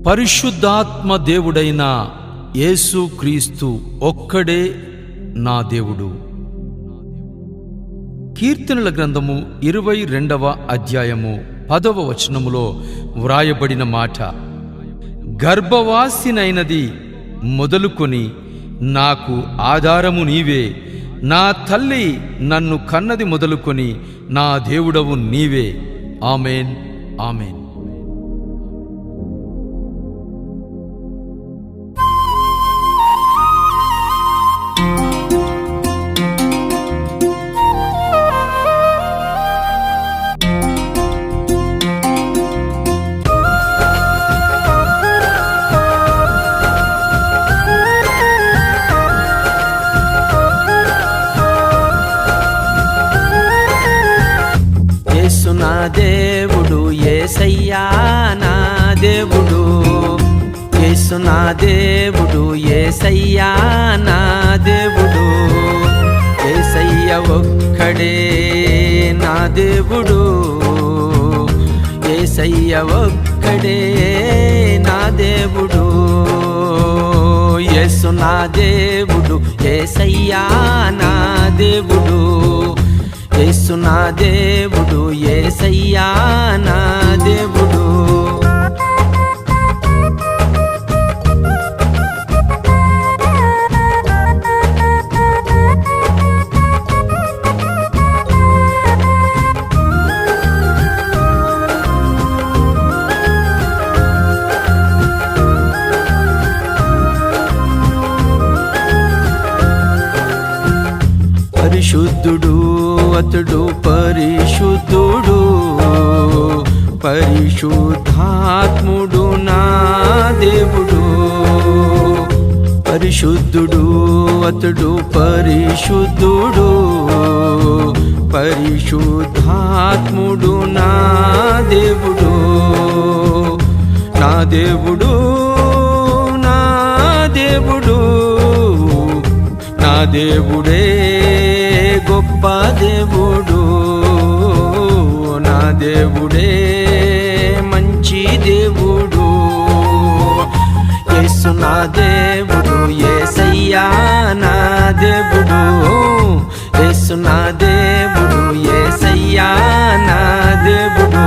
పరిశుద్ధాత్మ దేవుడైన యేసు క్రీస్తు ఒక్కడే నా దేవుడు. కీర్తనల గ్రంథము 22వ అధ్యాయము 10వ వచనములో వ్రాయబడిన మాట, గర్భవాసినైనది మొదలుకొని నాకు ఆధారము నీవే, నా తల్లి నన్ను కన్నది మొదలుకొని నా దేవుడవు నీవే. ఆమేన్, ఆమేన్. యేసు నా దేవుడు, యేసయ్యా నా దేవుడు. యేసు నా దేవుడు, యేసయ్యా నా దేవుడు. యేసయ్య ఒక్కడే నా దేవుడు. యేసయ్య ఒక్కడే నా దేవుడు. యేసు నా దేవుడు, యేసయ్యా నా దేవుడు. యేసు నా దేవుడు, యేసయ్యా నా దేవుడు. పరిశుద్ధుడు అతడు, పరిశుద్ధుడు, పరిశుద్ధాత్ముడు నా దేవుడు. పరిశుద్ధుడు అతడు, పరిశుద్ధుడు, పరిశుద్ధాత్ముడు నా దేవుడు. నా దేవుడు, నా దేవుడు, నా దేవుడే గొప్ప దేవుడు. నా దేవుడే మంచి దేవుడు. యేసు నా దేవుడు, యేసయ్యా నా దేవుడు. యేసు నా దేవుడు, యేసయ్యా నా దేవుడు.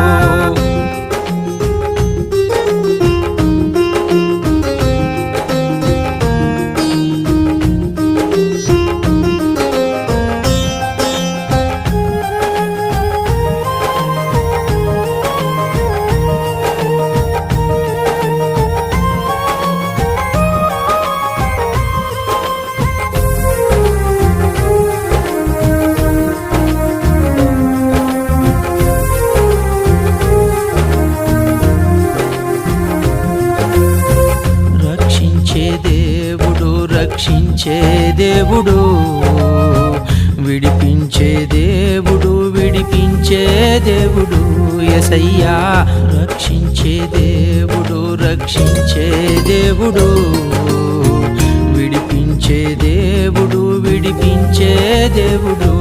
రక్షించే దేవుడు, విడిపించే దేవుడు, విడిపించే దేవుడు యేసయ్యా. రక్షించే దేవుడు, రక్షించే దేవుడు, విడిపించే దేవుడు, విడిపించే దేవుడు.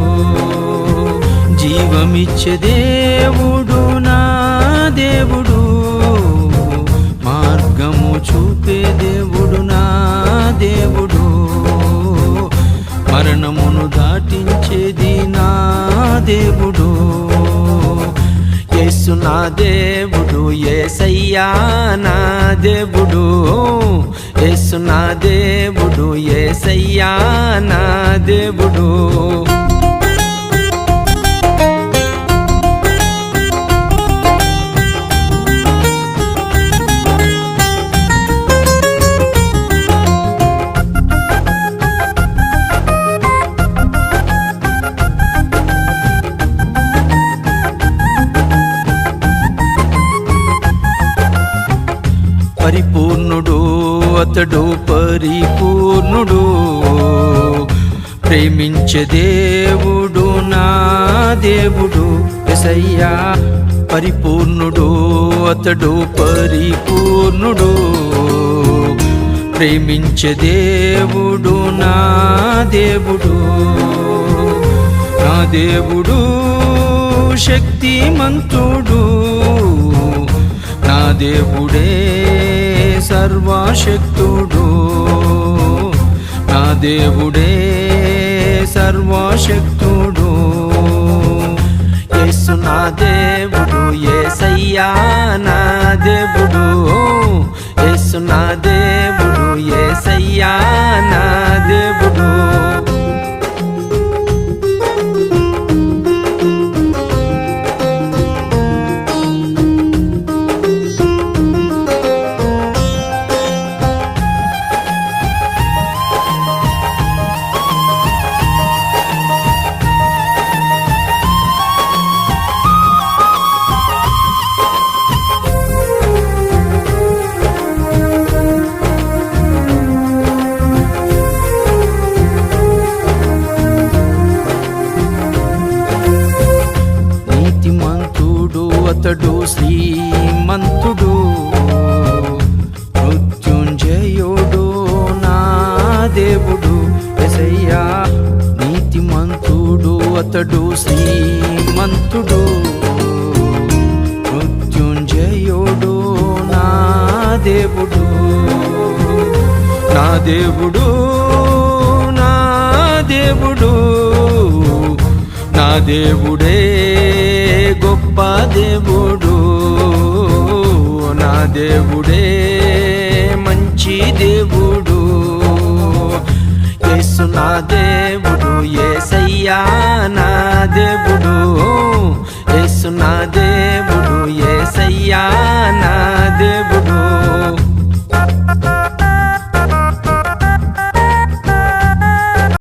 జీవమిచ్చే దేవుడు నా దేవుడు. మార్గము చూపే దేవుడు నా దేవుడు. మరణమును దాటించేది నా దేవుడు. యేసు నా దేవుడు, యేసయ్యా నా దేవుడు. యేసు నా దేవుడు, యేసయ్యా నా దేవుడు. పరిపూర్ణుడు అతడు, పరిపూర్ణుడు, ప్రేమించే దేవుడు నా దేవుడు యేసయ్యా. పరిపూర్ణుడు అతడు, పరిపూర్ణుడు, ప్రేమించే దేవుడు నా దేవుడు. నా దేవుడు శక్తిమంతుడు, నా దేవుడే సర్వశక్తుడు, నా దేవుడే సర్వశక్తుడు. యేసు నా దేవుడు, యేసయ్యా నా దేవుడు, యేసు నా దేవుడు, యేసయ్యా నా దేవుడు. నీతిమంతుడు అతడు, శ్రీమంతుడు, మృత్యుంజయుడు నా దేవుడు యేసయ్యా. నీతిమంతుడు అతడు, శ్రీమంతుడు, మృత్యుంజయుడు నా దేవుడు. నా దేవుడు, నా దేవుడు, నా దేవుడే గొప్ప దేవుడు, నా దేవుడే మంచి దేవుడు. యేసు నా దేవుడు, యేసయ్యా నా దేవుడు.